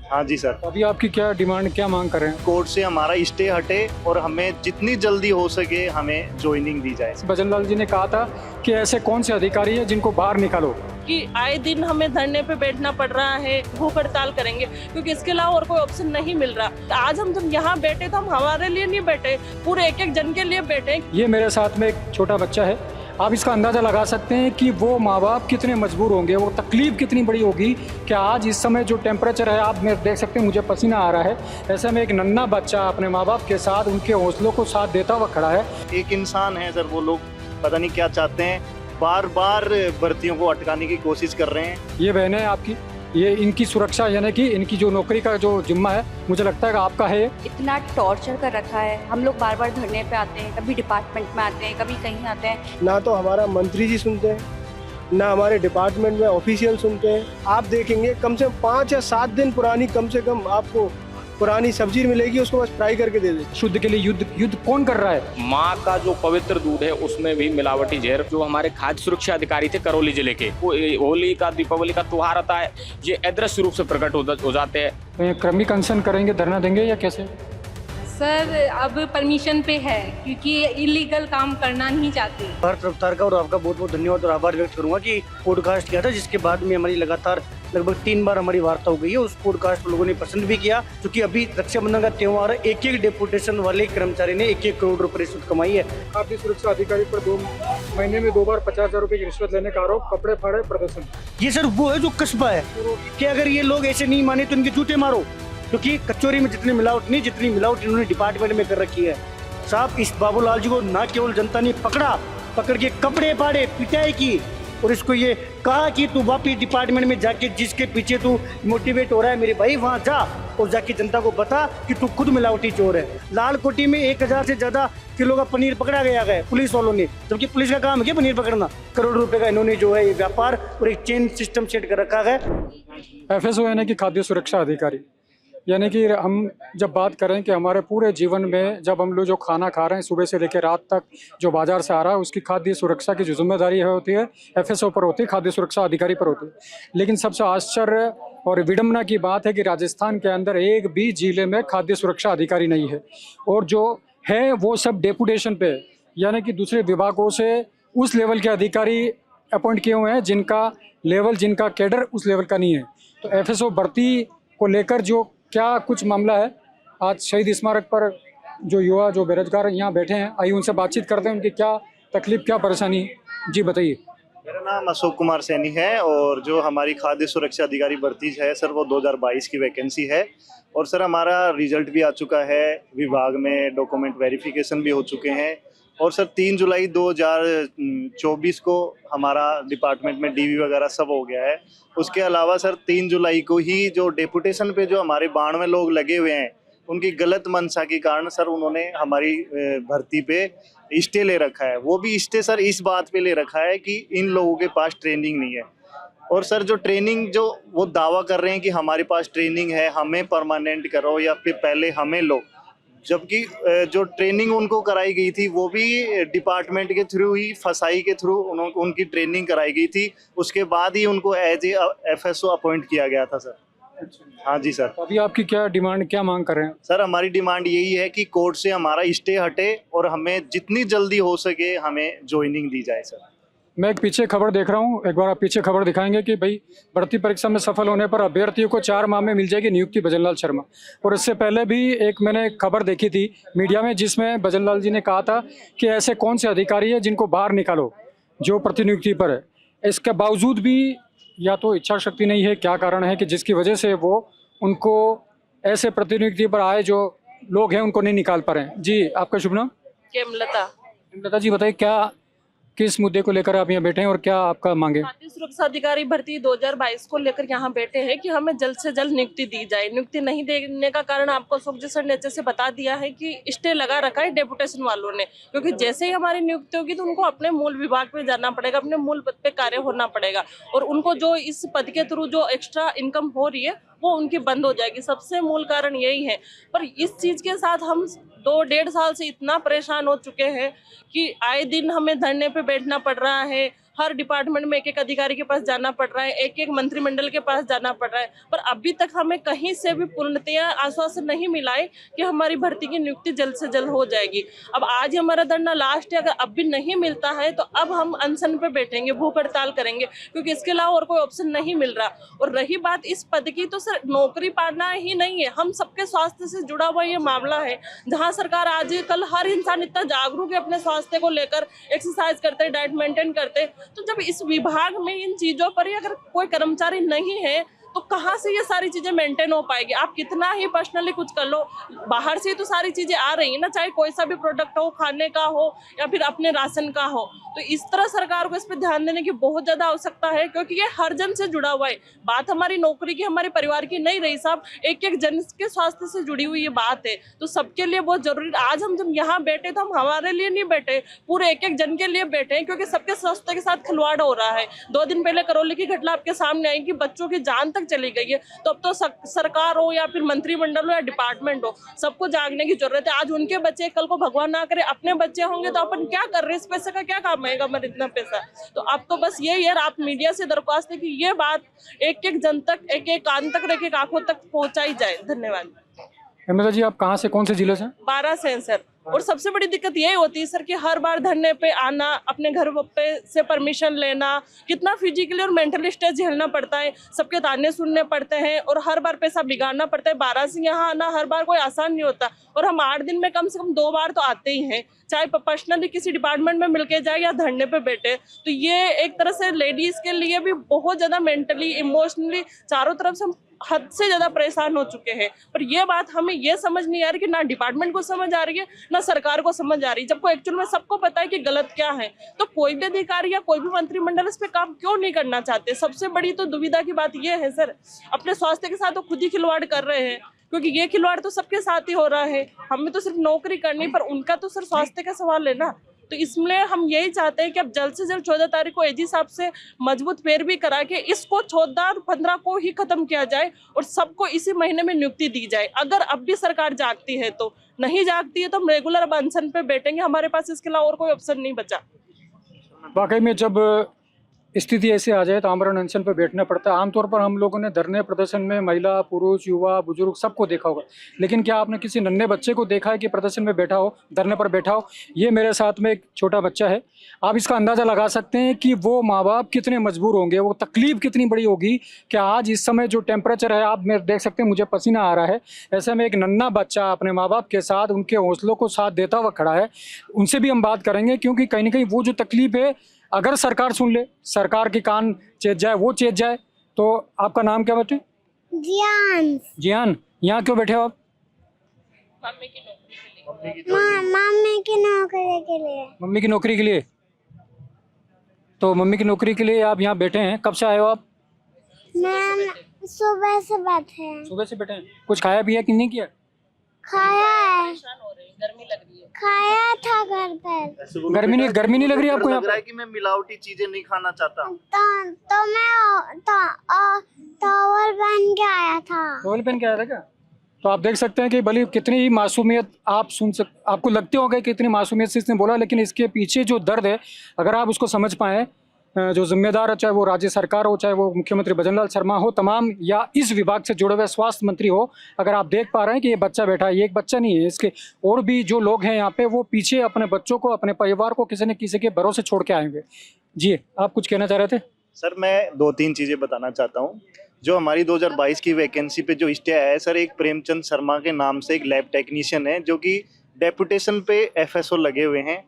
हाँ जी सर। अभी आपकी क्या डिमांड, क्या मांग कर रहे हैं? कोर्ट से हमारा स्टे हटे और हमें जितनी जल्दी हो सके हमें ज्वाइनिंग दी जाए। भजनलाल जी ने कहा था कि ऐसे कौन से अधिकारी हैं जिनको बाहर निकालो। कि आए दिन हमें धरने पे बैठना पड़ रहा है, भूख हड़ताल करेंगे क्योंकि इसके अलावा और कोई ऑप्शन नहीं मिल रहा। आज हम जब यहाँ बैठे तो हम हमारे लिए नहीं बैठे, पूरे एक एक जन के लिए बैठे। ये मेरे साथ में एक छोटा बच्चा है, आप इसका अंदाज़ा लगा सकते हैं कि वो माँ बाप कितने मजबूर होंगे, वो तकलीफ कितनी बड़ी होगी कि आज इस समय जो टेम्परेचर है, आप मेरे देख सकते हैं मुझे पसीना आ रहा है, ऐसे में एक नन्हा बच्चा अपने माँ बाप के साथ उनके हौसलों को साथ देता हुआ खड़ा है। एक इंसान है सर, वो लोग पता नहीं क्या चाहते हैं, बार बार भर्तियों को अटकाने की कोशिश कर रहे हैं। ये बहनें आपकी, ये इनकी सुरक्षा यानी कि इनकी जो नौकरी का जो जिम्मा है, मुझे लगता है कि आपका है। इतना टॉर्चर कर रखा है, हम लोग बार बार धरने पे आते हैं, कभी डिपार्टमेंट में आते हैं, कभी कहीं आते हैं। ना तो हमारा मंत्री जी सुनते हैं, ना हमारे डिपार्टमेंट में ऑफिशियल सुनते हैं। आप देखेंगे कम से कम 5 या 7 दिन पुरानी, कम से कम आपको पुरानी सब्जी मिलेगी, उसको बस फ्राई करके दे दे। शुद्ध के लिए युद्ध कौन कर रहा है? माँ का जो पवित्र दूध है उसमें भी मिलावटी जहर। जो हमारे खाद्य सुरक्षा अधिकारी थे करौली जिले के, वो होली का, दीपावली का त्योहार आता है, ये अदृश्य रूप से प्रकट हो जाते हैं। तो ये क्रमिक अनशन करेंगे, धरना देंगे या कैसे? सर अब परमिशन पे है क्योंकि इलीगल काम करना नहीं चाहते। भारत रफ्तार का और आपका बहुत बहुत धन्यवाद और आभार व्यक्त करूंगा कि पॉडकास्ट किया था, जिसके बाद में हमारी लगातार लगभग 3 बार हमारी वार्ता हो गई है। उस पॉडकास्ट को लोगों ने पसंद भी किया, क्योंकि अभी रक्षाबंधन का त्योहार है। एक एक डेपुटेशन वाले कर्मचारी ने 1-1 करोड़ रुपए रिश्वत कमाई है। खाद्य सुरक्षा अधिकारी पर 2 महीने में 2 बार 50,000 रुपए की रिश्वत लेने का आरोप, कपड़े फाड़े, प्रदर्शन। ये सर वो है जो कस्बा है कि अगर ये लोग ऐसे नहीं माने तो इनके जूते मारो, क्योंकि कचौरी में जितनी मिलावट नहीं, जितनी मिलावट इन्होंने डिपार्टमेंट में कर रखी है। साहब, इस बाबूलाल जी को ना केवल जनता ने पकड़ के कपड़े फाड़े, पिटाई की, और इसको ये कहा कि तू वापिस डिपार्टमेंट में जाके जिसके पीछे तू मोटिवेट हो रहा है मेरे भाई, वहाँ जा और जाके जनता को बता कि तू खुद मिलावटी चोर है। लाल कोठी में 1000 से ज्यादा किलो का पनीर पकड़ा गया है पुलिस वालों ने, जबकि पुलिस का काम है क्या पनीर पकड़ना। करोड़ रुपए का इन्होंने जो है ये व्यापार और एक चेन सिस्टम सेट कर रखा है। FSO यानी कि खाद्य सुरक्षा अधिकारी, यानी कि हम जब बात करें कि हमारे पूरे जीवन में जब हम लोग जो खाना खा रहे हैं सुबह से लेकर रात तक, जो बाजार से आ रहा है, उसकी खाद्य सुरक्षा की जो जिम्मेदारी होती है FSO पर होती है, खाद्य सुरक्षा अधिकारी पर होती है। लेकिन सबसे आश्चर्य और विडम्बना की बात है कि राजस्थान के अंदर एक भी जिले में खाद्य सुरक्षा अधिकारी नहीं है, और जो है वो सब डेपुटेशन पे है, यानी कि दूसरे विभागों से उस लेवल के अधिकारी अपॉइंट किए हुए हैं जिनका लेवल, जिनका कैडर उस लेवल का नहीं है। तो FSO भर्ती को लेकर जो क्या कुछ मामला है, आज शहीद स्मारक पर जो युवा, जो बेरोजगार यहाँ बैठे हैं, आइए उनसे बातचीत करते हैं, उनकी क्या तकलीफ, क्या परेशानी। जी बताइए। मेरा नाम अशोक कुमार सैनी है, और जो हमारी खाद्य सुरक्षा अधिकारी भर्ती है सर, वो 2022 की वैकेंसी है। और सर हमारा रिजल्ट भी आ चुका है, विभाग में डॉक्यूमेंट वेरिफिकेशन भी हो चुके हैं। और सर 3 जुलाई 2024 को हमारा डिपार्टमेंट में DV वगैरह सब हो गया है। उसके अलावा सर 3 जुलाई को ही जो डेपुटेशन पे जो हमारे 92 लोग लगे हुए हैं, उनकी गलत मंशा के कारण सर उन्होंने हमारी भर्ती पे स्टे ले रखा है। वो भी स्टे सर इस बात पे ले रखा है कि इन लोगों के पास ट्रेनिंग नहीं है। और सर जो ट्रेनिंग, जो वो दावा कर रहे हैं कि हमारे पास ट्रेनिंग है, हमें परमानेंट करो या फिर पहले हमें लो, जबकि जो ट्रेनिंग उनको कराई गई थी वो भी डिपार्टमेंट के थ्रू ही, फसाई के थ्रू उनकी ट्रेनिंग कराई गई थी। उसके बाद ही उनको एज ए FSO अपॉइंट किया गया था सर। हाँ जी सर। अभी आपकी क्या डिमांड, क्या मांग कर रहे हैं? सर हमारी डिमांड यही है कि कोर्ट से हमारा स्टे हटे और हमें जितनी जल्दी हो सके हमें ज्वाइनिंग दी जाए सर। मैं एक पीछे खबर देख रहा हूँ, एक बार आप पीछे खबर दिखाएंगे कि भाई भर्ती परीक्षा में सफल होने पर अभ्यर्थियों को 4 माह में मिल जाएगी नियुक्ति, भजनलाल शर्मा। और इससे पहले भी एक मैंने खबर देखी थी मीडिया में, जिसमें भजनलाल जी ने कहा था कि ऐसे कौन से अधिकारी है जिनको बाहर निकालो जो प्रतिनियुक्ति पर है। इसके बावजूद भी या तो इच्छा शक्ति नहीं है, क्या कारण है कि जिसकी वजह से वो उनको ऐसे प्रतिनियुक्ति पर आए जो लोग हैं उनको नहीं निकाल पा रहे हैं। जी आपका शुभ नाम? केमलता जी बताइए, क्या किस मुद्दे को लेकर आप यहाँ बैठे हैं और क्या आपका मांगे? खाद्य सुरक्षा अधिकारी भर्ती 2022 को लेकर यहाँ बैठे हैं कि हमें जल्द से जल्द नियुक्ति दी जाए। नियुक्ति नहीं देने का कारण आपको अशोक जी सर ने अच्छे से बता दिया है कि स्टे लगा रखा है डेपुटेशन वालों ने, क्योंकि जैसे ही हमारी नियुक्ति होगी तो उनको अपने मूल विभाग पे जाना पड़ेगा, अपने मूल पद पे कार्य होना पड़ेगा, और उनको जो इस पद के थ्रू जो एक्स्ट्रा इनकम हो रही है वो उनकी बंद हो जाएगी। सबसे मूल कारण यही है। पर इस चीज के साथ हम 2-1.5 साल से इतना परेशान हो चुके हैं कि आए दिन हमें धरने पे बैठना पड़ रहा है, हर डिपार्टमेंट में एक एक अधिकारी के पास जाना पड़ रहा है, एक एक मंत्रिमंडल के पास जाना पड़ रहा है, पर अभी तक हमें कहीं से भी पूर्णतया आश्वासन नहीं मिला है कि हमारी भर्ती की नियुक्ति जल्द से जल्द हो जाएगी। अब आज हमारा धरना लास्ट है, अगर अब भी नहीं मिलता है तो अब हम अनशन पे बैठेंगे, भूख हड़ताल करेंगे, क्योंकि इसके अलावा और कोई ऑप्शन नहीं मिल रहा। और रही बात इस पद की, तो सर नौकरी पाना ही नहीं है, हम सबके स्वास्थ्य से जुड़ा हुआ ये मामला है, जहाँ सरकार आज कल हर इंसान इतना जागरूक है अपने स्वास्थ्य को लेकर, एक्सरसाइज करते हैं, डाइट मेंटेन करते हैं। तो जब इस विभाग में इन चीजों पर ही अगर कोई कर्मचारी नहीं है तो कहाँ से ये सारी चीजें मेंटेन हो पाएगी? आप कितना ही पर्सनली कुछ कर लो, बाहर से तो सारी चीजें आ रही है ना, चाहे कोई सा भी प्रोडक्ट हो, खाने का हो या फिर अपने राशन का हो। तो इस तरह सरकार को इस पर ध्यान देने की बहुत ज्यादा आवश्यकता है, क्योंकि ये हर जन से जुड़ा हुआ है। बात हमारी नौकरी की, हमारे परिवार की नहीं रही साहब, एक एक जन के स्वास्थ्य से जुड़ी हुई ये बात है, तो सबके लिए बहुत जरूरी। आज हम जब यहाँ बैठे तो हम हमारे लिए नहीं बैठे, पूरे एक एक जन के लिए बैठे हैं, क्योंकि सबके स्वास्थ्य के साथ खिलवाड़ हो रहा है। 2 दिन पहले करौली की घटना आपके सामने आई कि बच्चों की जान तक चली गई है। तो अब तो सरकार हो या फिर मंत्रिमंडल हो या डिपार्टमेंट हो, सबको जागने की जरूरत है। आज उनके बच्चे, कल को भगवान ना करे अपने बच्चे होंगे तो अपन क्या कर रहे हैं? इस पैसे का क्या काम आएगा हमारे इतना पैसा? तो अब तो बस यही है, आप मीडिया से दरख्वास्त है कि ये बात एक एक जन तक, एक एक कान तक, एक एक आंखों तक पहुंचाई जाए। धन्यवाद। हेमलता जी, आप कहाँ से, कौन से जिले से? 12 से हैं सर। और सबसे बड़ी दिक्कत यही होती है सर कि हर बार धरने पे आना, अपने घर पे से परमिशन लेना, कितना फिजिकली और मेंटली स्ट्रेस झेलना पड़ता है, सबके ताने सुनने पड़ते हैं और हर बार पैसा बिगाड़ना पड़ता है। 12 से यहाँ आना हर बार कोई आसान नहीं होता, और हम 8 दिन में कम से कम 2 बार तो आते ही हैं, चाहे पर्सनली किसी डिपार्टमेंट में मिलके जाए या धरने पे बैठे। तो ये एक तरह से लेडीज के लिए भी बहुत ज्यादा मेंटली, इमोशनली, चारों तरफ से हद से ज्यादा परेशान हो चुके हैं। पर ये बात हमें ये समझ नहीं आ रही कि ना डिपार्टमेंट को समझ आ रही है, ना सरकार को समझ आ रही है, जबकि एक्चुअल में सबको पता है कि गलत क्या है। तो कोई भी अधिकारी या कोई भी मंत्रिमंडल इस पे काम क्यों नहीं करना चाहते? सबसे बड़ी तो दुविधा की बात ये है सर, अपने स्वास्थ्य के साथ तो खुद ही खिलवाड़ कर रहे हैं, क्योंकि ये खिलवाड़ तो सबके साथ ही हो रहा है। हमें तो सिर्फ नौकरी करनी, पर उनका तो सर स्वास्थ्य का सवाल है ना। तो इसमें हम यही चाहते हैं कि अब जल्द से जल्द 14 तारीख को एजी साहब से मजबूत पैरवी करा के इसको 14 और 15 को ही खत्म किया जाए और सबको इसी महीने में नियुक्ति दी जाए। अगर अब भी सरकार जागती है, तो नहीं जागती है तो हम रेगुलर अब अनशन पे बैठेंगे, हमारे पास इसके अलावा और कोई ऑप्शन नहीं बचा। वाकई में जब स्थिति ऐसे आ जाए तो आमरण अनशन पर बैठना पड़ता है। आमतौर पर हम लोगों ने धरने प्रदर्शन में महिला, पुरुष, युवा, बुजुर्ग सबको देखा होगा, लेकिन क्या आपने किसी नन्हे बच्चे को देखा है कि प्रदर्शन में बैठा हो, धरने पर बैठा हो? ये मेरे साथ में एक छोटा बच्चा है। आप इसका अंदाज़ा लगा सकते हैं कि वो माँ बाप कितने मजबूर होंगे, वो तकलीफ कितनी बड़ी होगी कि आज इस समय जो टेम्परेचर है, आप मेरे देख सकते हैं मुझे पसीना आ रहा है, ऐसे में एक नन्हा बच्चा अपने माँ बाप के साथ उनके हौसलों को साथ देता हुआ खड़ा है। उनसे भी हम बात करेंगे, क्योंकि कहीं ना कहीं वो जो तकलीफ है, अगर सरकार सुन ले, सरकार के कान चेत जाए, वो चेत जाए। तो आपका नाम क्या बेटे? जियान। जियान, यहाँ क्यों बैठे हो आप? मम्मी की नौकरी के लिए। मम्मी की नौकरी के लिए। तो मम्मी की नौकरी के लिए आप यहाँ बैठे हैं, कब से आए हो आप? मैम सुबह से बैठे हैं। सुबह से बैठे हैं। कुछ खाया पिया कि नहीं किया? खाया है, परेशान हो रहे हैं, गर्मी लग रही है। खाया था घर पर। गर्मी नहीं लग रही आपको यहाँ लग रहा है कि मैं मिलावटी चीजें नहीं खाना चाहता। तो मैं टॉवल पहन के आया था। टॉवल पहन के आया था क्या? तो आप देख सकते हैं कि भले कितनी ही मासूमियत आप आपको लगते होंगे कि इतनी मासूमियत से इसने बोला, लेकिन इसके पीछे जो दर्द है, अगर आप उसको समझ पाएँ, जो जिम्मेदार है, चाहे वो राज्य सरकार हो, चाहे वो मुख्यमंत्री भजनलाल शर्मा हो, तमाम, या इस विभाग से जुड़े हुए स्वास्थ्य मंत्री हो, अगर आप देख पा रहे हैं कि ये बच्चा बैठा है, ये एक बच्चा नहीं है, इसके और भी जो लोग हैं यहाँ पे, वो पीछे अपने बच्चों को, अपने परिवार को किसी न किसी के भरोसे छोड़ के आएंगे। जी, आप कुछ कहना चाह रहे थे? सर, मैं 2-3 चीज़ें बताना चाहता हूँ। जो हमारी 2022 की वैकेंसी पे जो स्टे आया है सर, एक प्रेमचंद शर्मा के नाम से एक लैब टेक्नीशियन है, जो कि डेपुटेशन पे FSO लगे हुए हैं।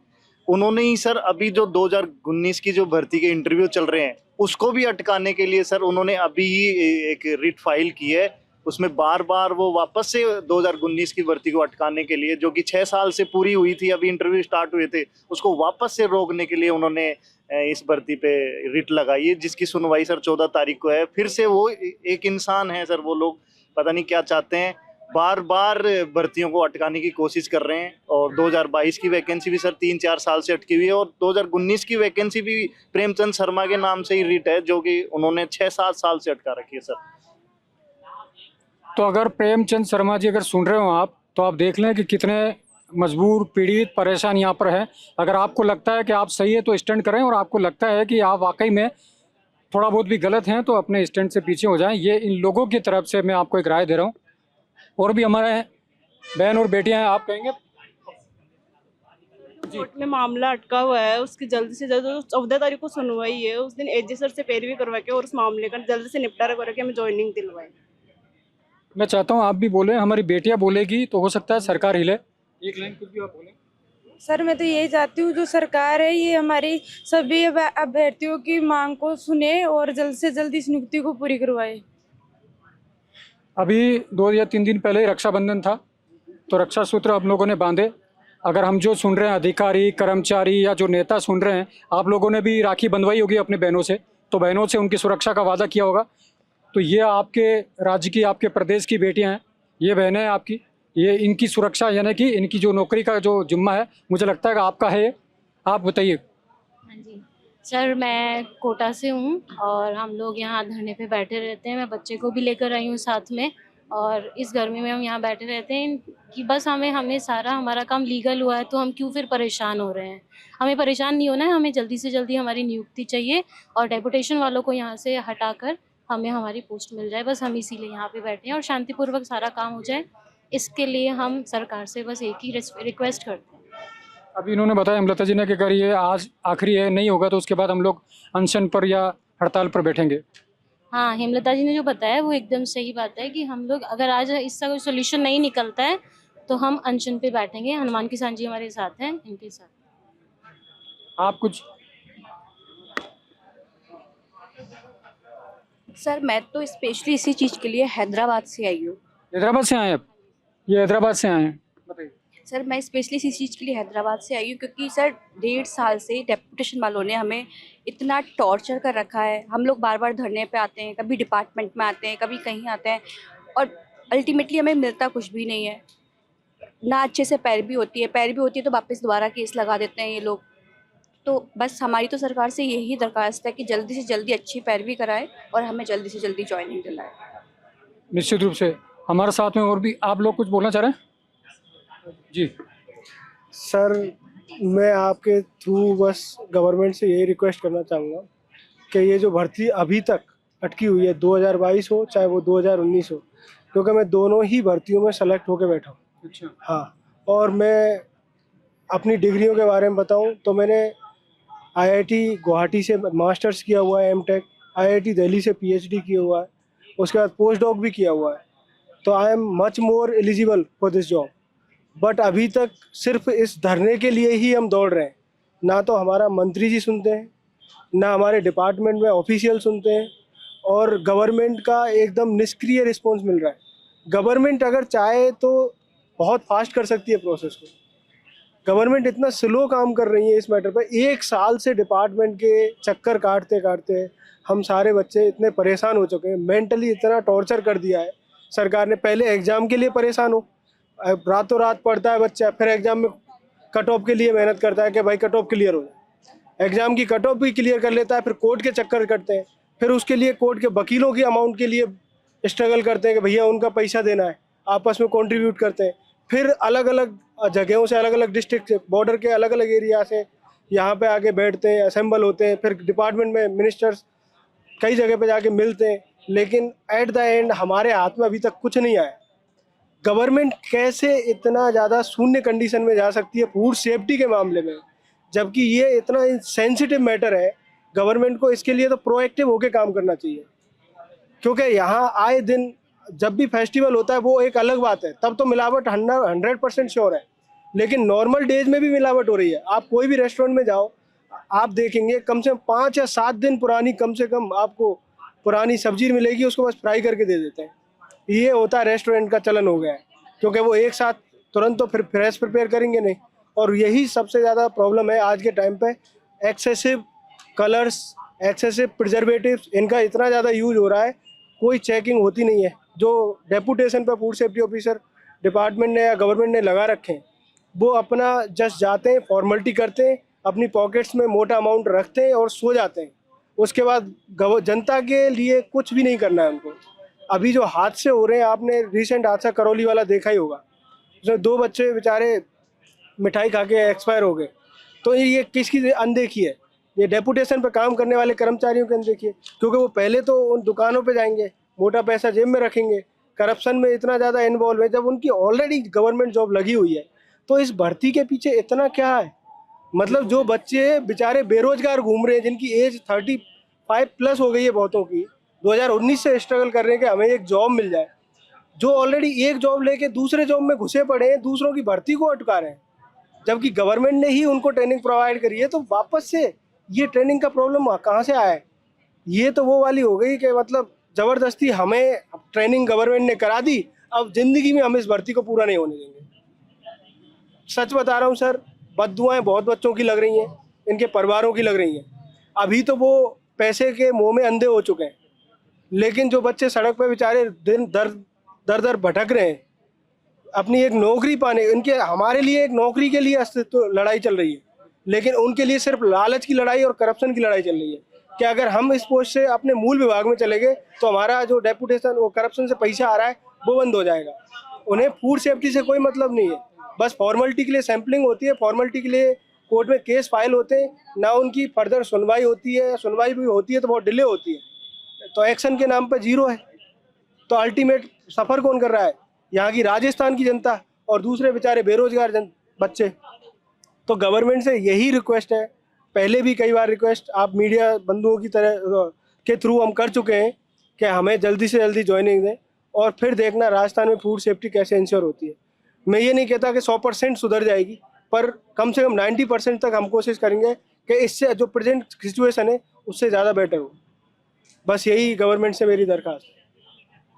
उन्होंने ही सर अभी जो 2019 की जो भर्ती के इंटरव्यू चल रहे हैं, उसको भी अटकाने के लिए सर उन्होंने अभी ही एक रिट फाइल की है। उसमें बार बार वो वापस से 2019 की भर्ती को अटकाने के लिए, जो कि 6 साल से पूरी हुई थी, अभी इंटरव्यू स्टार्ट हुए थे, उसको वापस से रोकने के लिए उन्होंने इस भर्ती पे रिट लगाई है, जिसकी सुनवाई सर 14 तारीख को है। फिर से वो एक इंसान है सर, वो लोग पता नहीं क्या चाहते हैं, बार बार भर्तियों को अटकाने की कोशिश कर रहे हैं। और 2022 की वैकेंसी भी सर 3-4 साल से अटकी हुई है, और 2019 की वैकेंसी भी प्रेमचंद शर्मा के नाम से ही रिट है, जो कि उन्होंने 6-7 साल से अटका रखी है सर। तो अगर प्रेमचंद शर्मा जी अगर सुन रहे हो आप, तो आप देख लें कि कितने मजबूर, पीड़ित, परेशान यहाँ पर हैं। अगर आपको लगता है कि आप सही है तो स्टैंड करें, और आपको लगता है कि आप वाकई में थोड़ा बहुत भी गलत हैं तो अपने स्टैंड से पीछे हो जाएं। ये इन लोगों की तरफ से मैं आपको एक राय दे रहा हूँ। और भी हमारे बहन और बेटियां हैं, आप कहेंगे? कोर्ट में मामला अटका हुआ है, उसकी जल्द से जल्द 14 तारीख को सुनवाई है। उस दिन एजी सर से पैरवी करवा के और उस मामले का जल्द से निपटारा करा के हमें ज्वाइनिंग दिलवाए। मैं चाहता हूँ आप भी बोले, हमारी बेटियां बोलेगी तो हो सकता है सरकार हिले। एक लाइन कुछ भी आप बोले। सर मैं तो यही चाहती हूँ जो सरकार है ये हमारी सभी अभ्यर्थियों की मांग को सुने और जल्द से जल्द इस नियुक्ति को पूरी करवाए। अभी 2 या 3 दिन पहले रक्षाबंधन था, तो रक्षा सूत्र हम लोगों ने बांधे। अगर हम जो सुन रहे हैं, अधिकारी, कर्मचारी या जो नेता सुन रहे हैं, आप लोगों ने भी राखी बंधवाई होगी अपने बहनों से, तो बहनों से उनकी सुरक्षा का वादा किया होगा। तो ये आपके राज्य की, आपके प्रदेश की बेटियां हैं, ये बहनें हैं आपकी, ये इनकी सुरक्षा यानी कि इनकी जो नौकरी का जो जिम्मा है, मुझे लगता है कि आपका है। आप बताइए। हाँ जी सर, मैं कोटा से हूँ और हम लोग यहाँ धरने पे बैठे रहते हैं। मैं बच्चे को भी लेकर आई हूँ साथ में, और इस गर्मी में हम यहाँ बैठे रहते हैं कि बस हमें सारा हमारा काम लीगल हुआ है तो हम क्यों फिर परेशान हो रहे हैं। हमें परेशान नहीं होना है, हमें जल्दी से जल्दी हमारी नियुक्ति चाहिए और डेपुटेशन वालों को यहाँ से हटाकर हमें हमारी पोस्ट मिल जाए। बस हम इसीलिए यहाँ पे बैठे हैं और शांतिपूर्वक सारा काम हो जाए, इसके लिए हम सरकार से बस एक ही रिक्वेस्ट करते हैं। अभी इन्होंने बताया हेमलता जी ने कि अगर ये आज आखिरी है, नहीं होगा तो उसके बाद हम लोग अनशन पर या हड़ताल पर बैठेंगे। हाँ, हेमलता जी ने जो बताया वो एकदम सही बात है कि हम लोग अगर आज इसका कोई सोल्यूशन नहीं निकलता है तो हम अनशन पे बैठेंगे। हनुमान किसान जी हमारे साथ हैं, इनके साथ। आप कुछ? सर मैं तो स्पेशली इसी चीज़ के लिए हैदराबाद से आई हूँ। हैदराबाद से आए आप? ये हैदराबाद से आए हैं, बताइए। सर मैं स्पेशली इसी चीज़ के लिए हैदराबाद से आई हूँ क्योंकि सर 1.5 साल से डेपुटेशन वालों ने हमें इतना टॉर्चर कर रखा है। हम लोग बार बार धरने पे आते हैं, कभी डिपार्टमेंट में आते हैं, कभी कहीं आते हैं, और अल्टीमेटली हमें मिलता कुछ भी नहीं है। ना अच्छे से पैरवी होती है तो वापस दोबारा केस लगा देते हैं ये लोग। तो बस हमारी तो सरकार से यही दरख्वास्त है कि जल्दी से जल्दी अच्छी पैरवी कराए और हमें जल्दी से जल्दी ज्वाइनिंग दिलाए। निश्चित रूप से हमारे साथ में और भी आप लोग कुछ बोलना चाह रहे हैं? जी सर, मैं आपके थ्रू बस गवर्नमेंट से यही रिक्वेस्ट करना चाहूँगा कि ये जो भर्ती अभी तक अटकी हुई है, 2022 हो चाहे वो 2019 हो, क्योंकि मैं दोनों ही भर्तियों में सेलेक्ट होकर बैठा हूँ। अच्छा। हाँ, और मैं अपनी डिग्रियों के बारे में बताऊँ तो मैंने IIT गुवाहाटी से मास्टर्स किया हुआ है, M.Tech, IIT दिल्ली से PhD किया हुआ है, उसके बाद पोस्ट डॉक भी किया हुआ है। तो I am much more eligible for this job. But अभी तक सिर्फ इस धरने के लिए ही हम दौड़ रहे हैं। ना तो हमारा मंत्री जी सुनते हैं, ना हमारे डिपार्टमेंट में ऑफिशियल सुनते हैं, और गवर्नमेंट का एकदम निष्क्रिय रिस्पॉन्स मिल रहा है। गवर्नमेंट अगर चाहे तो बहुत फास्ट कर सकती है प्रोसेस को। गवर्नमेंट इतना स्लो काम कर रही है इस मैटर पर। 1 साल से डिपार्टमेंट के चक्कर काटते काटते हम सारे बच्चे इतने परेशान हो चुके हैं। मेंटली इतना टॉर्चर कर दिया है सरकार ने। पहले एग्ज़ाम के लिए परेशान हो, रातों रात पढ़ता है बच्चा, फिर एग्ज़ाम में कट ऑफ के लिए मेहनत करता है कि भाई कट ऑफ क्लियर हो जाए। एग्ज़ाम की कट ऑफ भी क्लियर कर लेता है, फिर कोर्ट के चक्कर करते हैं, फिर उसके लिए कोर्ट के वकीलों की अमाउंट के लिए स्ट्रगल करते हैं कि भैया उनका पैसा देना है, आपस में कंट्रीब्यूट करते हैं। फिर अलग अलग जगहों से, अलग अलग डिस्ट्रिक्ट से, बॉर्डर के अलग अलग एरिया से यहाँ पे आके बैठते हैं, असेंबल होते हैं, फिर डिपार्टमेंट में मिनिस्टर्स कई जगह पे जाके मिलते हैं, लेकिन एट द एंड हमारे हाथ में अभी तक कुछ नहीं आया। गवर्नमेंट कैसे इतना ज़्यादा शून्य कंडीशन में जा सकती है फूड सेफ्टी के मामले में, जबकि ये इतना सेंसिटिव मैटर है। गवर्नमेंट को इसके लिए तो प्रोएक्टिव होकर काम करना चाहिए, क्योंकि यहाँ आए दिन जब भी फेस्टिवल होता है वो एक अलग बात है, तब तो मिलावट 100% श्योर है, लेकिन नॉर्मल डेज में भी मिलावट हो रही है। आप कोई भी रेस्टोरेंट में जाओ, आप देखेंगे कम से कम 5 या 7 दिन पुरानी, कम से कम आपको पुरानी सब्जी मिलेगी, उसको बस फ्राई करके दे देते हैं। ये होता है, रेस्टोरेंट का चलन हो गया है, क्योंकि वो एक साथ तुरंत तो फिर फ्रेश प्रिपेयर करेंगे नहीं। और यही सबसे ज़्यादा प्रॉब्लम है आज के टाइम पे। एक्सेसिव कलर्स, एक्सेसिव प्रिजर्वेटिव्स, इनका इतना ज़्यादा यूज हो रहा है, कोई चेकिंग होती नहीं है। जो डेपुटेशन पर फूड सेफ्टी ऑफिसर डिपार्टमेंट ने या गवर्नमेंट ने लगा रखे हैं, वो अपना जस्ट जाते हैं, फॉर्मेलिटी करते हैं, अपनी पॉकेट्स में मोटा अमाउंट रखते हैं और सो जाते हैं। उसके बाद जनता के लिए कुछ भी नहीं करना है उनको। अभी जो हादसे हो रहे हैं, आपने रिसेंट हादसा करौली वाला देखा ही होगा, उसमें 2 बच्चे बेचारे मिठाई खा के एक्सपायर हो गए। तो ये किसकी अनदेखी है? ये डेपुटेशन पे काम करने वाले कर्मचारियों की अनदेखी है, क्योंकि वो पहले तो उन दुकानों पे जाएंगे, मोटा पैसा जेब में रखेंगे, करप्शन में इतना ज़्यादा इन्वॉल्व है। जब उनकी ऑलरेडी गवर्नमेंट जॉब लगी हुई है तो इस भर्ती के पीछे इतना क्या है? मतलब जो बच्चे बेचारे बेरोजगार घूम रहे हैं, जिनकी एज 35 प्लस हो गई है बहुतों की, 2019 से स्ट्रगल कर रहे हैं कि हमें एक जॉब मिल जाए, जो ऑलरेडी एक जॉब लेके दूसरे जॉब में घुसे पड़े हैं, दूसरों की भर्ती को अटका रहे हैं, जबकि गवर्नमेंट ने ही उनको ट्रेनिंग प्रोवाइड करी है। तो वापस से ये ट्रेनिंग का प्रॉब्लम कहाँ से आया है? ये तो वो वाली हो गई कि मतलब ज़बरदस्ती हमें ट्रेनिंग गवर्नमेंट ने करा दी, अब ज़िंदगी में हम इस भर्ती को पूरा नहीं होने देंगे। सच बता रहा हूँ सर, बद्दुआएँ बहुत बच्चों की लग रही हैं, इनके परिवारों की लग रही हैं। अभी तो वो पैसे के मोह में अंधे हो चुके हैं, लेकिन जो बच्चे सड़क पे बेचारे दिन दर भटक रहे हैं अपनी एक नौकरी पाने, इनके हमारे लिए एक नौकरी के लिए अस्तित्व लड़ाई चल रही है, लेकिन उनके लिए सिर्फ लालच की लड़ाई और करप्शन की लड़ाई चल रही है कि अगर हम इस पोस्ट से अपने मूल विभाग में चले गए तो हमारा जो डेपुटेशन, वो करप्शन से पैसा आ रहा है, वो बंद हो जाएगा। उन्हें फूड सेफ्टी से कोई मतलब नहीं है, बस फॉर्मेलिटी के लिए सैंपलिंग होती है, फॉर्मेलिटी के लिए कोर्ट में केस फाइल होते हैं, ना उनकी फर्दर सुनवाई होती है, सुनवाई भी होती है तो बहुत डिले होती है, तो एक्शन के नाम पर जीरो है। तो अल्टीमेट सफ़र कौन कर रहा है? यहाँ की राजस्थान की जनता और दूसरे बेचारे बेरोजगार बच्चे। तो गवर्नमेंट से यही रिक्वेस्ट है, पहले भी कई बार रिक्वेस्ट आप मीडिया बंधुओं की तरह के थ्रू हम कर चुके हैं कि हमें जल्दी से जल्दी ज्वाइनिंग दें, और फिर देखना राजस्थान में फूड सेफ्टी कैसे इंश्योर होती है। मैं ये नहीं कहता कि 100% सुधर जाएगी, पर कम से कम 90% तक हम कोशिश करेंगे कि इससे जो प्रेजेंट सिचुएशन है उससे ज़्यादा बेटर हो। बस यही गवर्नमेंट से मेरी दरख्वास्त है।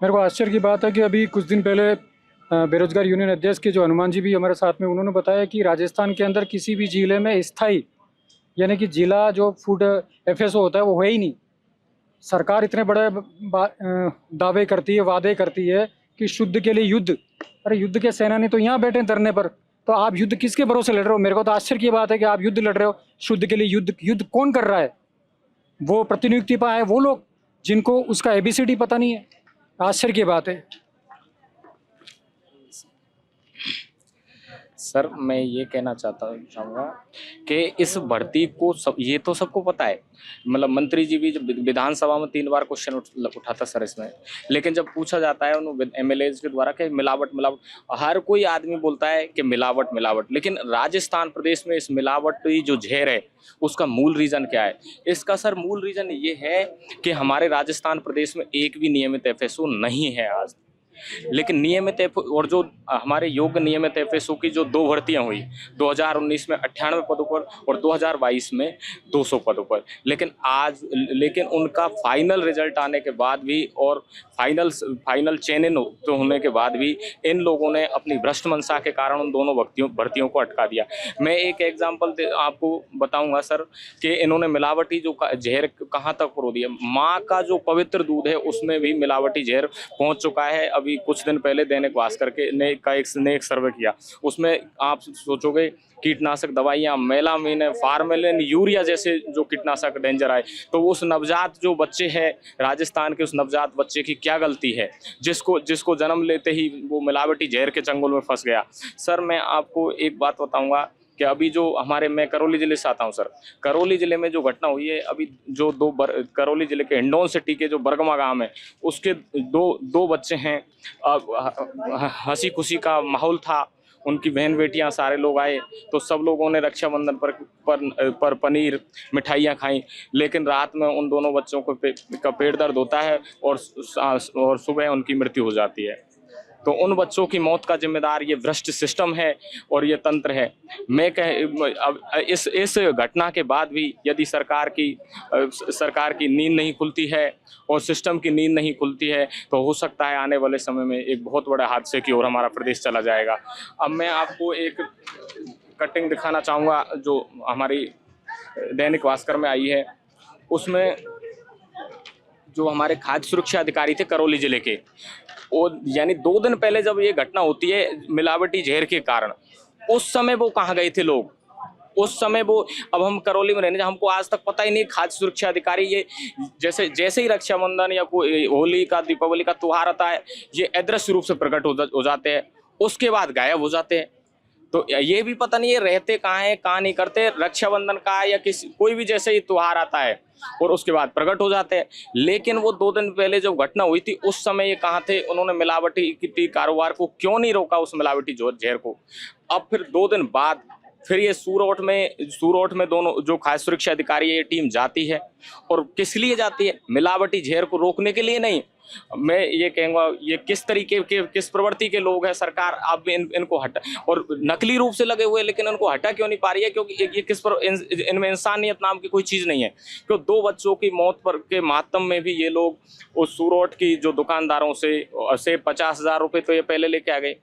मेरे को आश्चर्य की बात है कि अभी कुछ दिन पहले बेरोजगार यूनियन अध्यक्ष के जो हनुमान जी भी हमारे साथ में, उन्होंने बताया कि राजस्थान के अंदर किसी भी जिले में स्थायी, यानी कि जिला जो फूड FSO होता है वो है ही नहीं। सरकार इतने बड़े दावे करती है, वादे करती है कि शुद्ध के लिए युद्ध। अरे युद्ध के सेनानी तो यहाँ बैठे हैं धरने पर, तो आप युद्ध किसके भरोसे लड़ रहे हो? मेरे को तो आश्चर्य की बात है कि आप युद्ध लड़ रहे हो शुद्ध के लिए। युद्ध कौन कर रहा है? वो प्रतिनियुक्ति पर आए वो लोग जिनको उसका ABCD पता नहीं है। आश्चर्य की बात है। सर मैं ये कहना चाहूँगा कि इस भर्ती को ये तो सबको पता है, मतलब मंत्री जी भी जब विधानसभा में 3 बार क्वेश्चन उठाता सर इसमें, लेकिन जब पूछा जाता है उन MLAs के द्वारा कि मिलावट, हर कोई आदमी बोलता है कि मिलावट, लेकिन राजस्थान प्रदेश में इस मिलावटी जो जहर है उसका मूल रीज़न क्या है? इसका सर मूल रीज़न ये है कि हमारे राजस्थान प्रदेश में एक भी नियमित FSO नहीं है आज। लेकिन नियमित और जो हमारे योग्य नियमित FSO की जो 2 भर्तियां हुई 2019 में 98 पदों पर और 2022 में 200 पदों पर, लेकिन उनका फाइनल रिजल्ट आने के बाद भी और फाइनल चयन होने के बाद भी इन लोगों ने अपनी भ्रष्ट मंशा के कारण उन दोनों भर्तियों को अटका दिया। मैं एक एग्जाम्पल आपको बताऊंगा सर कि इन्होंने मिलावटी जो जहर कहाँ तक परो दिया। माँ का जो पवित्र दूध है उसमें भी मिलावटी जहर पहुँच चुका है। अभी कुछ दिन पहले दैनिक भास्कर ने एक सर्वे किया, उसमें आप सोचोगे कीटनाशक दवाइयाँ, मेलामीन, फार्मेलिन, यूरिया जैसे जो कीटनाशक डेंजर आए, तो उस नवजात जो बच्चे हैं राजस्थान के, उस नवजात बच्चे की क्या गलती है जिसको जन्म लेते ही वो मिलावटी जहर के चंगुल में फंस गया। सर मैं आपको एक बात बताऊंगा कि अभी जो मैं करौली जिले से आता हूं सर, करौली जिले में जो घटना हुई है अभी, जो करौली जिले के हिंडौन सिटी के जो बरगमा गांव है उसके दो बच्चे हैं। हंसी खुशी का माहौल था, उनकी बहन बेटियां सारे लोग आए तो सब लोगों ने रक्षाबंधन पर पनीर मिठाइयाँ खाई, लेकिन रात में उन दोनों बच्चों का पेट दर्द होता है और सुबह उनकी मृत्यु हो जाती है। तो उन बच्चों की मौत का जिम्मेदार ये भ्रष्ट सिस्टम है और ये तंत्र है। इस घटना के बाद भी यदि सरकार की नींद नहीं खुलती है और सिस्टम की नींद नहीं खुलती है तो हो सकता है आने वाले समय में एक बहुत बड़े हादसे की ओर हमारा प्रदेश चला जाएगा। अब मैं आपको एक कटिंग दिखाना चाहूँगा जो हमारी दैनिक भास्कर में आई है। उसमें जो हमारे खाद्य सुरक्षा अधिकारी थे करौली जिले के, और यानी 2 दिन पहले जब ये घटना होती है मिलावटी जहर के कारण, उस समय वो कहाँ गए थे लोग? उस समय वो, अब हम करौली में रहने, हमको आज तक पता ही नहीं खाद्य सुरक्षा अधिकारी ये जैसे ही रक्षाबंधन या कोई होली का, दीपावली का त्योहार आता है, ये अदृश्य रूप से प्रकट हो जाते हैं, उसके बाद गायब हो जाते हैं। तो ये भी पता नहीं है रहते कहाँ हैं कहाँ नहीं करते। रक्षाबंधन का या कोई भी जैसे ही त्योहार आता है और उसके बाद प्रकट हो जाते हैं। लेकिन वो 2 दिन पहले जब घटना हुई थी उस समय ये कहाँ थे? उन्होंने मिलावटी कारोबार को क्यों नहीं रोका, उस मिलावटी जहर को? अब फिर 2 दिन बाद फिर ये सूरोट में दोनों जो खाद्य सुरक्षा अधिकारी है ये टीम जाती है। और किस लिए जाती है? मिलावटी जहर को रोकने के लिए नहीं। मैं ये कहूँगा ये किस तरीके के किस प्रवृत्ति के लोग हैं सरकार, आप इनको हटा, और नकली रूप से लगे हुए लेकिन उनको हटा क्यों नहीं पा रही है? क्योंकि ये इनमें इंसानियत नाम की कोई चीज़ नहीं है। क्यों 2 बच्चों की मौत पर के मातम में भी ये लोग उस सूरोट की जो दुकानदारों से 50,000 रुपये तो ये पहले लेके आ गए,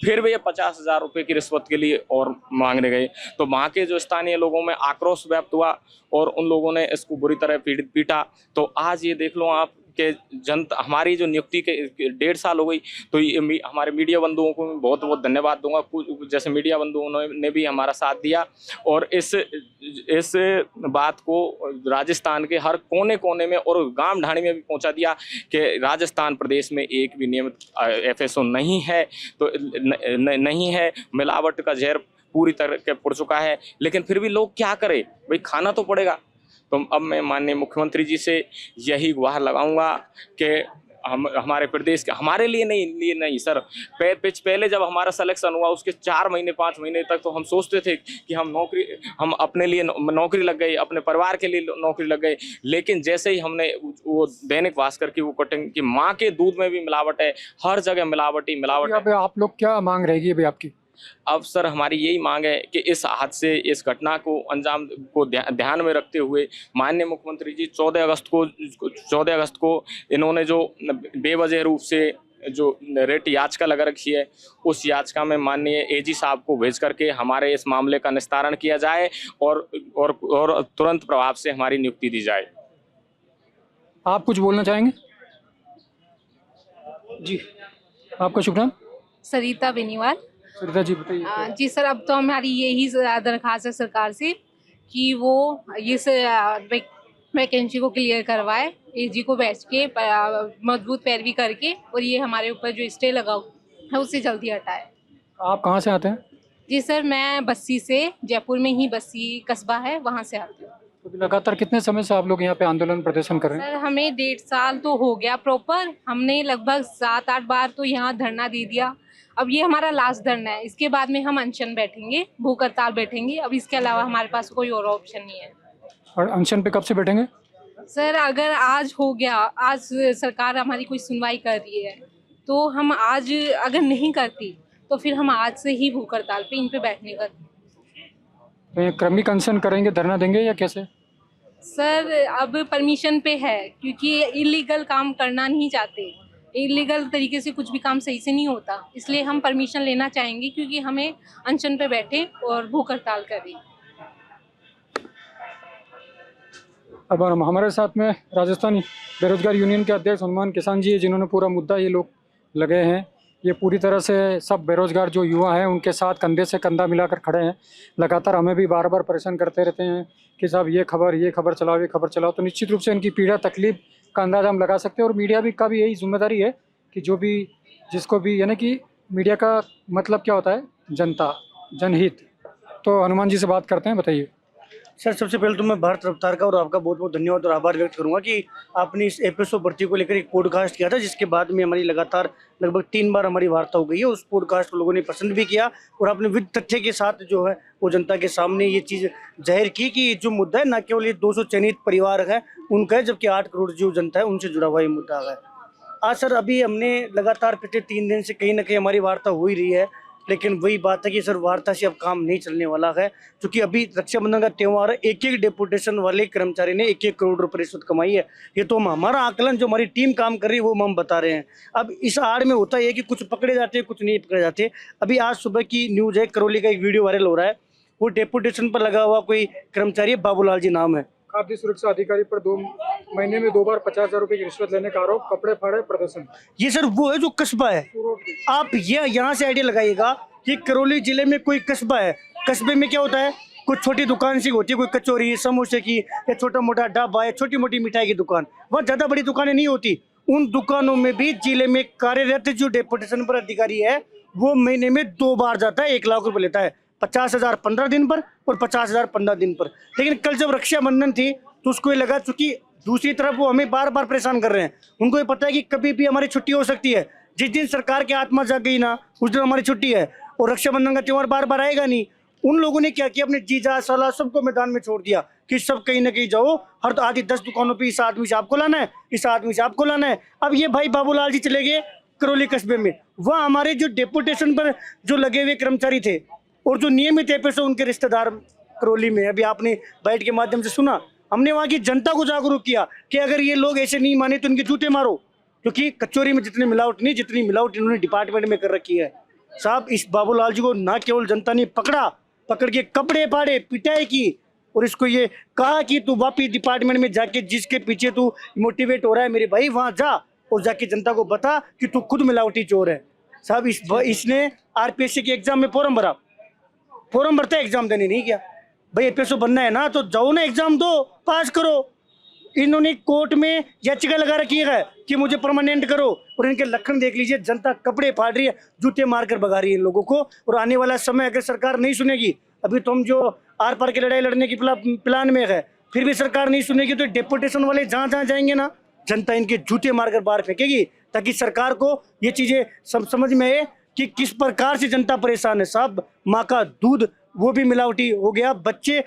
फिर भी ये 50,000 रुपये की रिश्वत के लिए और मांगने गए। तो वहाँ के जो स्थानीय लोगों में आक्रोश व्याप्त हुआ और उन लोगों ने इसको बुरी तरह पीटा। तो आज ये देख लो आप कि जनता हमारी जो नियुक्ति के 1.5 साल हो गई। तो ये हमारे मीडिया बंधुओं को मैं बहुत बहुत धन्यवाद दूंगा, जैसे मीडिया बंधुओं ने भी हमारा साथ दिया और इस बात को राजस्थान के हर कोने कोने में और गांव ढाणी में भी पहुंचा दिया कि राजस्थान प्रदेश में एक भी नियमित FSO नहीं है, तो नहीं है, मिलावट का जहर पूरी तरह के पड़ चुका है। लेकिन फिर भी लोग क्या करें भाई, खाना तो पड़ेगा। तो अब मैं माननीय मुख्यमंत्री जी से यही गुहार लगाऊंगा कि हमारे प्रदेश के हमारे लिए नहीं सर, पहले जब हमारा सिलेक्शन हुआ उसके 4 महीने 5 महीने तक तो हम सोचते थे कि हम अपने लिए नौकरी लग गई, अपने परिवार के लिए नौकरी लग गई। लेकिन जैसे ही हमने वो दैनिक भास्कर की वो कटिंग कि माँ के दूध में भी मिलावट है, हर जगह मिलावट है। आप लोग क्या मांग रहेगी अभी आपकी? अब सर हमारी यही मांग है कि इस हादसे इस घटना को अंजाम को ध्यान में रखते हुए माननीय मुख्यमंत्री जी 14 अगस्त को इन्होंने जो बेवजह रूप से जो रेट याचिका लगा रखी है उस याचिका में माननीय AG साहब को भेज करके हमारे इस मामले का निस्तारण किया जाए और तुरंत प्रभाव से हमारी नियुक्ति दी जाए। आप कुछ बोलना चाहेंगे? जी, आपका शुभ नाम? सरिता बेनीवाल। सरिता जी बताइए। जी सर, अब तो हमारी यही दरख्वास्त है सरकार से कि वो इस वैकेंसी को क्लियर करवाए, AG को बैठ के मजबूत पैरवी करके, और ये हमारे ऊपर जो स्टे लगा है उससे जल्दी हटाए। आप कहाँ से आते हैं? जी सर, मैं बस्सी से, जयपुर में ही बस्सी कस्बा है, वहाँ से आती हूँ। तो लगातार कितने समय से आप लोग यहाँ पे आंदोलन प्रदर्शन कर रहे हैं? सर हमें 1.5 साल तो हो गया प्रॉपर। हमने लगभग 7-8 बार तो यहाँ धरना दे दिया। अब ये हमारा लास्ट धरना है, इसके बाद में हम अनशन बैठेंगे, भूख हड़ताल बैठेंगे। अब इसके अलावा हमारे पास कोई और ऑप्शन नहीं है। और अनशन पे कब से बैठेंगे? सर अगर आज हो गया, आज सरकार हमारी कोई सुनवाई कर रही है तो हम आज अगर नहीं करती तो फिर हम आज से ही भूख हड़ताल पे इन पे बैठने का। तो क्रमिक अनशन करेंगे, धरना देंगे या कैसे? सर अब परमिशन पे है, क्योंकि इलीगल काम करना नहीं चाहते। इलीगल तरीके से कुछ भी काम सही से नहीं होता, इसलिए हम परमिशन लेना चाहेंगे क्योंकि हमें अनशन पे बैठे और भूख हड़ताल करें। अब हमारे साथ में राजस्थानी बेरोजगार यूनियन के अध्यक्ष हनुमान किसान जी, जिन्होंने पूरा मुद्दा ये लोग लगे हैं। ये पूरी तरह से सब बेरोजगार जो युवा हैं उनके साथ कंधे से कंधा मिलाकर खड़े हैं। लगातार हमें भी बार बार परेशान करते रहते हैं कि साहब ये खबर चलाओ। तो निश्चित रूप से इनकी पीड़ा तकलीफ का अंदाज़ा हम लगा सकते हैं। और मीडिया भी का भी यही जिम्मेदारी है कि जिसको भी यानी कि मीडिया का मतलब क्या होता है? जनता, जनहित। तो हनुमान जी से बात करते हैं, बताइए। सर सबसे पहले तो मैं भारत रफ्तार का और आपका बहुत बहुत धन्यवाद और आभार व्यक्त करूंगा कि आपने इस FSO भर्ती को लेकर एक पॉडकास्ट किया था, जिसके बाद में हमारी लगातार लगभग 3 बार हमारी वार्ता हो गई है। उस पॉडकास्ट को लोगों ने पसंद भी किया और आपने विद तथ्य के साथ जो है वो जनता के सामने ये चीज़ जाहिर की कि जो मुद्दा है ना केवल ये 200 चयनित परिवार है उनका है, जबकि 8 करोड़ जो जनता है उनसे जुड़ा हुआ ये मुद्दा है। आज सर अभी हमने लगातार पिछले 3 दिन से कहीं ना कहीं हमारी वार्ता हो ही रही है, लेकिन वही बात है कि सर वार्ता से अब काम नहीं चलने वाला है, क्योंकि अभी रक्षाबंधन का त्यौहार है। एक डेपुटेशन वाले कर्मचारी ने 1-1 करोड़ रुपए रिश्वत कमाई है। ये तो हमारा आकलन जो हमारी टीम काम कर रही है वो हम बता रहे हैं। अब इस आड़ में होता है कि कुछ पकड़े जाते हैं, कुछ नहीं पकड़े जाते। अभी आज सुबह की न्यूज़ है, करौली का एक वीडियो वायरल हो रहा है, वो डेपुटेशन पर लगा हुआ कोई कर्मचारी है, बाबूलाल जी नाम है। खाद्य सुरक्षा अधिकारी पर 2 महीने में 2 बार 50,000 रुपए की रिश्वत लेने का आरोप, कपड़े फाड़े, प्रदर्शन। ये सर वो है जो कस्बा है। आप ये यहाँ से आइडिया लगाइएगा कि करौली जिले में कोई कस्बा है। कस्बे में क्या होता है? कुछ छोटी दुकान सी होती है, कोई कचौरी, समोसे की, या छोटा मोटा ढाबा, या छोटी मोटी मिठाई की दुकान। वहाँ ज़्यादा बड़ी दुकानें नहीं होती। उन दुकानों में भी जिले में कार्यरत जो डेपुटेशन पर अधिकारी है वो महीने में 2 बार जाता है, 1 लाख रुपए लेता है। 50,000 15 दिन पर और 50,000 15 दिन पर। लेकिन कल जब रक्षाबंधन थी तो उसको ये लगा, चूंकि दूसरी तरफ वो हमें बार बार परेशान कर रहे हैं, उनको ये पता है कि कभी भी हमारी छुट्टी हो सकती है। जिस दिन सरकार की आत्मा जाग गई ना, उस दिन हमारी छुट्टी है और रक्षाबंधन का त्यौहार बार बार आएगा नहीं। उन लोगों ने क्या किया, अपने जीजा साला सबको मैदान में छोड़ दिया कि सब कहीं ना कहीं जाओ, हर आधी 10 दुकानों पे इस आदमी से आपको लाना है, इस आदमी से आपको लाना है। अब ये भाई बाबूलाल जी चले गए करौली कस्बे में, वहाँ हमारे जो डेपुटेशन पर जो लगे हुए कर्मचारी थे और जो नियमित एपिसोड उनके रिश्तेदार करौली में, अभी आपने बाइट के माध्यम से सुना, हमने वहाँ की जनता को जागरूक किया कि अगर ये लोग ऐसे नहीं माने तो इनके जूते मारो, क्योंकि कचौरी में जितनी मिलावट नहीं, जितनी मिलावट इन्होंने डिपार्टमेंट में कर रखी है। साहब, इस बाबूलाल जी को ना केवल जनता ने पकड़ के कपड़े फाड़े, पिटाई की और इसको ये कहा कि तू वापिस डिपार्टमेंट में जाके जिसके पीछे तू मोटिवेट हो रहा है मेरे भाई, वहां जा और जाके जनता को बता कि तू खुद मिलावटी चोर है। साहब, इसने आरपीएससी के एग्जाम में फॉर्म भरता है, एग्जाम देने नहीं गया। भाई एपीएसओ बनना है ना तो जाओ ना, एग्जाम दो, पास करो। इन्होंने कोर्ट में याचिका लगा रखी है कि मुझे परमानेंट करो और इनके लक्षण देख लीजिए, जनता कपड़े फाड़ रही है, जूते मारकर भगा रही है इन लोगों को। और आने वाला समय अगर सरकार नहीं सुनेगी, अभी तुम जो आर पार की लड़ाई लड़ने की प्लान में है, फिर भी सरकार नहीं सुनेगी तो डेपुटेशन वाले जहाँ जाएंगे ना, जनता इनके जूते मारकर बाहर फेंकेगी, ताकि सरकार को ये चीजें समझ में आए कि किस प्रकार से जनता परेशान है। साहब, माँ का दूध वो भी मिलावटी हो गया। बच्चे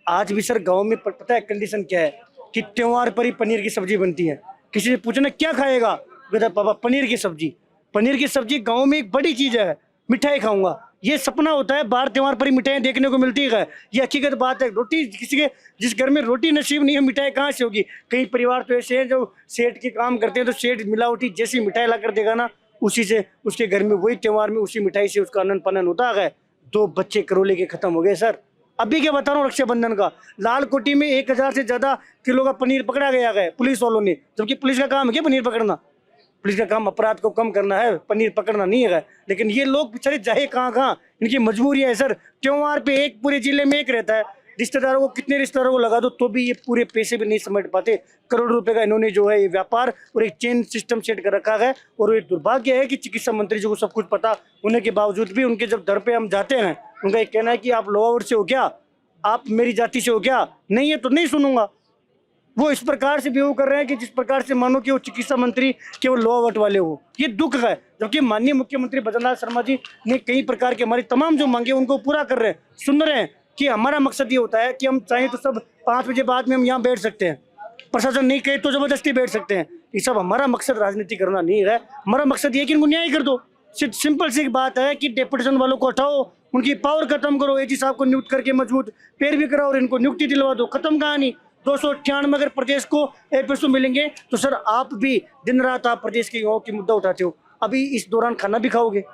आज भी सर गाँव में पता है कंडीशन क्या है कि त्योहार पर ही पनीर की सब्जी बनती है। किसी से पूछना क्या खाएगा, कहता पापा पनीर की सब्जी। पनीर की सब्जी गांव में एक बड़ी चीज है, मिठाई खाऊंगा, ये सपना होता है। बाहर त्योहार पर ही मिठाई देखने को मिलती है, ये हकीकत बात है। रोटी किसी के जिस घर में रोटी नसीब नहीं है, मिठाई कहाँ से होगी। कई परिवार तो ऐसे हैं जो सेठ के काम करते हैं, तो सेठ मिलावटी जैसी मिठाई ला कर देगा ना, उसी से उसके घर में वही त्योहार में उसी मिठाई से उसका आनंद पानन होता है। 2 बच्चे करौली के खत्म हो गए सर। अभी क्या बता रहा हूँ, रक्षाबंधन का लाल कोठी में 1000 से ज्यादा किलो का पनीर पकड़ा गया है पुलिस वालों ने, जबकि पुलिस का काम है क्या पनीर पकड़ना। पुलिस का काम अपराध को कम करना है, पनीर पकड़ना नहीं है। लेकिन ये लोग बेचारे जाए कहाँ, इनकी मजबूरी है सर। त्योहार पे एक पूरे जिले में एक रहता है, रिश्तेदारों को कितने रिश्तेदारों को लगा दो तो भी ये पूरे पैसे भी नहीं समेट पाते। करोड़ों रुपए का इन्होंने जो है ये व्यापार और एक चेन सिस्टम सेट कर रखा है। और ये दुर्भाग्य है कि चिकित्सा मंत्री जी को सब कुछ पता होने के बावजूद भी उनके जब दर पे हम जाते हैं, उनका ये कहना है कि आप लोअर से हो क्या, आप मेरी जाति से हो क्या, नहीं है तो नहीं सुनूंगा। वो इस प्रकार से बिहेव कर रहे हैं कि जिस प्रकार से मानो कि वो चिकित्सा मंत्री केवल लोअर वाले हो। ये दुख है, जबकि माननीय मुख्यमंत्री भजनलाल शर्मा जी ने कई प्रकार के हमारी तमाम जो मांगे उनको पूरा कर रहे हैं। सुन रहे हैं कि हमारा मकसद ये होता है कि हम चाहें तो सब 5 बजे बाद में हम यहाँ बैठ सकते हैं, प्रशासन नहीं कहे तो जबरदस्ती बैठ सकते हैं। ये सब हमारा मकसद राजनीति करना नहीं है। हमारा मकसद ये कि इनको न्याय कर दो। सिंपल सी बात है कि डेपुटेशन वालों को हटाओ, उनकी पावर खत्म करो, एजी साहब को नियुक्त करके मजबूत पैरवी कराओ और इनको नियुक्ति दिलवा दो, खत्म कहानी। 298 अगर प्रदेश को एपीएसओ मिलेंगे तो सर आप भी दिन रात आप प्रदेश के युवाओं की मुद्दा उठाते हो, अभी इस दौरान खाना भी खाओगे।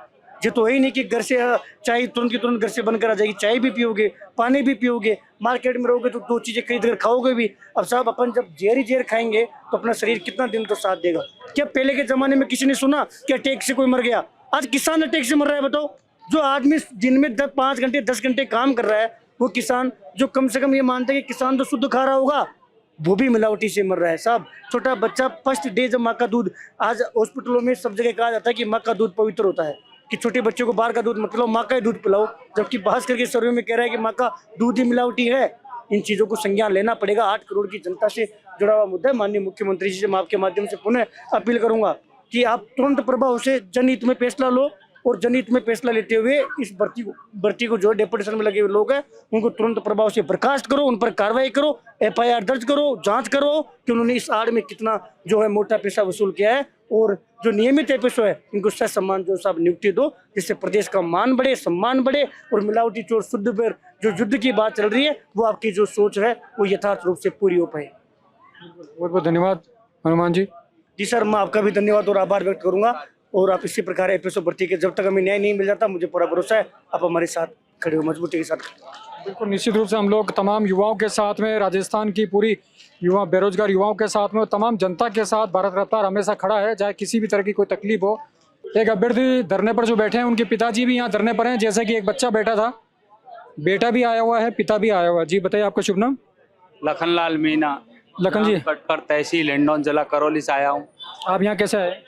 ये तो है ही नहीं कि घर से चाय तुरंत की तुरंत घर से बनकर आ जाएगी, चाय भी पियोगे, पानी भी पियोगे, मार्केट में रहोगे तो 2 चीजें खरीद कर खाओगे भी। अब साहब अपन जब जहर खाएंगे तो अपना शरीर कितना दिन तो साथ देगा। क्या पहले के जमाने में किसी ने सुना कि अटैक से कोई मर गया? आज किसान अटैक से मर रहा है। बताओ, जो आदमी दिन में 5 घंटे 10 घंटे काम कर रहा है, वो किसान जो कम से कम ये मानता है कि किसान तो शुद्ध खा रहा होगा, वो भी मिलावटी से मर रहा है। साहब, छोटा बच्चा फर्स्ट डे जब माँ का दूध, आज हॉस्पिटलों में सब जगह कहा जाता है कि माँ का दूध पवित्र होता है, कि छोटे बच्चों को बाहर का दूध मत पिलाओ, माँ का ही दूध पिलाओ, जबकि बहस करके सर्वे में कह रहा है कि माँ का दूध ही मिलावटी है। इन चीज़ों को संज्ञान लेना पड़ेगा। 8 करोड़ की जनता से जुड़ा हुआ मुद्दा है। माननीय मुख्यमंत्री जी से मैं आपके माध्यम से पुनः अपील करूंगा कि आप तुरंत प्रभाव से जनहित में फैसला लो और जनहित में फैसला लेते हुए इस भर्ती को जो डेपुटेशन में लगे हुए लोग हैं उनको तुरंत प्रभाव से बर्खास्त करो, उन पर कार्रवाई करो, FIR दर्ज करो, जांच करो कि उन्होंने इस आड़ में कितना जो है मोटा पैसा वसूल किया है। और जो नियमित एपीएसओ है इनको सह सम्मान जो साहब नियुक्ति दो, जिससे प्रदेश का मान बढ़े, सम्मान बढ़े और मिलावटी चोर शुद्ध पर जो युद्ध की बात चल रही है वो आपकी जो सोच है वो यथार्थ रूप से पूरी हो पाए। बहुत बहुत धन्यवाद हनुमान जी। जी सर, मैं आपका भी धन्यवाद और आभार व्यक्त करूंगा। और आप इसी प्रकार एपीएसओ भर्ती के जब तक हमें न्याय नहीं मिल जाता, मुझे पूरा भरोसा है आप हमारे साथ खड़े हो, मजबूती के साथ। बिल्कुल, निश्चित रूप से हम लोग तमाम युवाओं के साथ में, राजस्थान की पूरी युवा बेरोजगार युवाओं के साथ में, तमाम जनता के साथ भारत रफ्तार हमेशा खड़ा है, चाहे किसी भी तरह की कोई तकलीफ हो। एक अभ्यर्थी धरने पर जो बैठे हैं उनके पिताजी भी यहाँ धरने पर हैं, जैसे कि एक बच्चा बैठा था, बेटा भी आया हुआ है, पिता भी आया हुआ है। जी बताइए, आपका शुभ नाम? लखनलाल मीना। लखन जी, कटकर तहसील हिंडौन जिला करौली से आया हूँ। आप यहाँ कैसे आए?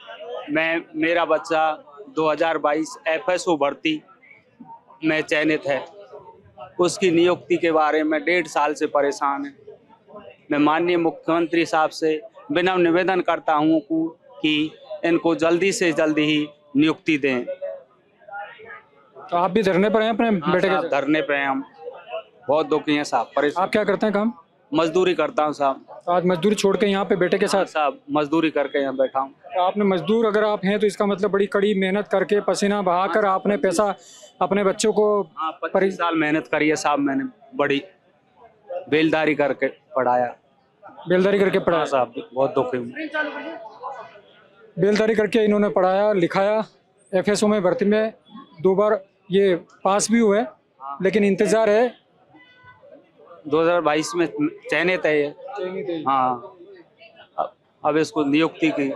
मेरा बच्चा 2022 FSO भर्ती में चयनित है, उसकी नियुक्ति के बारे में 1.5 साल से परेशान है। मैं माननीय मुख्यमंत्री साहब से विनम्र निवेदन करता हूँ कि इनको जल्दी से जल्दी ही नियुक्ति दें। तो आप भी धरने पर हैं अपने बेटे के साथ? धरने पे हैं हम, बहुत दुखी हैं साहब, परेशान। आप क्या करते हैं काम? मजदूरी करता हूँ साहब। तो आज मजदूरी छोड़ के यहाँ पे बेटे के साथ? साहब मजदूरी करके यहाँ बैठा हूँ। तो आपने मजदूर अगर आप हैं तो इसका मतलब बड़ी कड़ी मेहनत करके पसीना बहाकर आपने पैसा अपने बच्चों को 25 साल मेहनत करी है साहब, मैंने बड़ी बेलदारी करके पढ़ाया। बेलदारी करके पढ़ाया साहब, बहुत दुखी हूँ। बेलदारी करके इन्होंने पढ़ाया लिखाया, FSO में भर्ती में 2 बार ये पास भी हुए, लेकिन इंतजार है 2022 में चयनित है ये। हाँ, अब इसको नियुक्ति की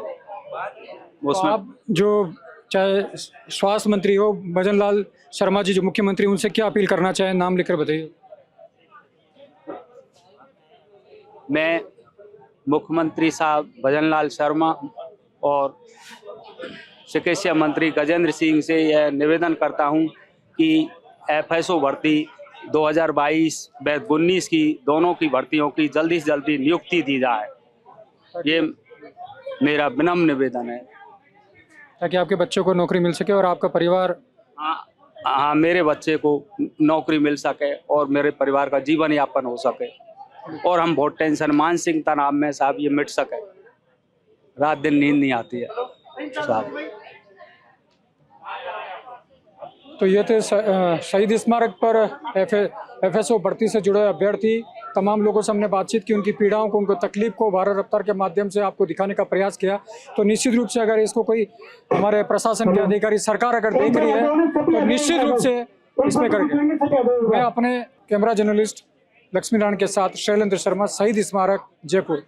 उसमें आप जो चाहे स्वास्थ्य मंत्री हो भजन लाल शर्मा जी जो मुख्यमंत्री, उनसे क्या अपील करना चाहें? नाम लिखकर बताइए। मैं मुख्यमंत्री साहब भजन लाल शर्मा और चिकित्सा मंत्री गजेंद्र सिंह से यह निवेदन करता हूं कि FSO भर्ती 2022 व 19 की दोनों की भर्तियों की जल्दी से जल्दी नियुक्ति दी जाए, ये मेरा विनम्र निवेदन है, ताकि आपके बच्चों को नौकरी मिल सके और आपका परिवार। हाँ, मेरे बच्चे को नौकरी मिल सके और मेरे परिवार का जीवन यापन हो सके और हम बहुत टेंशन मानसिक तनाव में साहब ये मिट सके। रात दिन नींद नहीं आती है साहब। तो ये थे शहीद स्मारक पर FSO भर्ती से जुड़े अभ्यर्थी। तमाम लोगों से हमने बातचीत की, उनकी पीड़ाओं को, उनको तकलीफ को भारत रफ्तार के माध्यम से आपको दिखाने का प्रयास किया। तो निश्चित रूप से अगर इसको कोई हमारे प्रशासन के अधिकारी, सरकार अगर देख रही है तो निश्चित रूप से इसमें करके। मैं अपने कैमरा जर्नलिस्ट लक्ष्मी नारायण के साथ शैलेंद्र शर्मा, शहीद स्मारक, जयपुर।